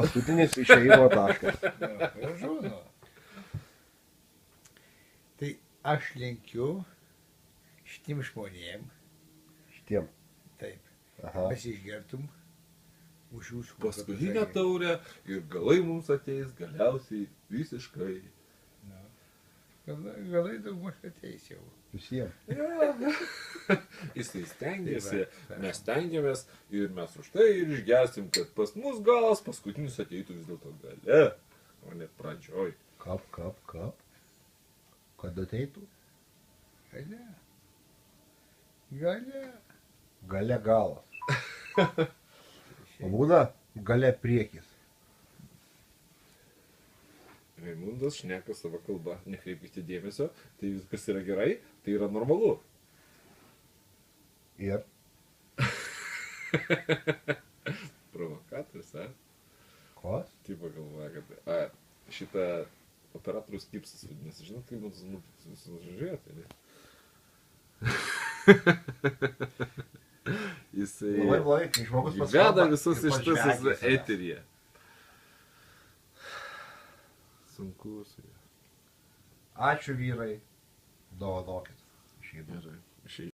Paskutinis išėjimo taškas. Gražu, nu. Tai aš linkiu šitiem žmonėm, Šitiem. taip, Aha. mes išgertum už jūsų Paskutinę taurę ir galai mums ateis galiausiai visiškai. Galai daugmaž ateis jau. Visiems. Jisai stengiasi, Tai va. mes stengiamės ir mes už tai ir išgersim, kad pas mus galas paskutinis ateitų vis dėlto gale, o ne pradžioj. Kap. Kad ateitų? Gale. Gale galas. O būna gale priekis. Raimundas šneka savo kalbą, nekreipkite dėmesio, tai viskas yra gerai, tai yra normalu. Ir Provokatorius, ko? Tipo galvoja, kad šitą operatorius Kipsas vadinasi, žinot, kaip mums nužiūrėti, ne? Jisai Labai blogai, kai žmogus veda visus ištisas eteryje. Sunku su juo. Ačiū vyrai. Dovanokit. Išeinu. Gerai, išeik.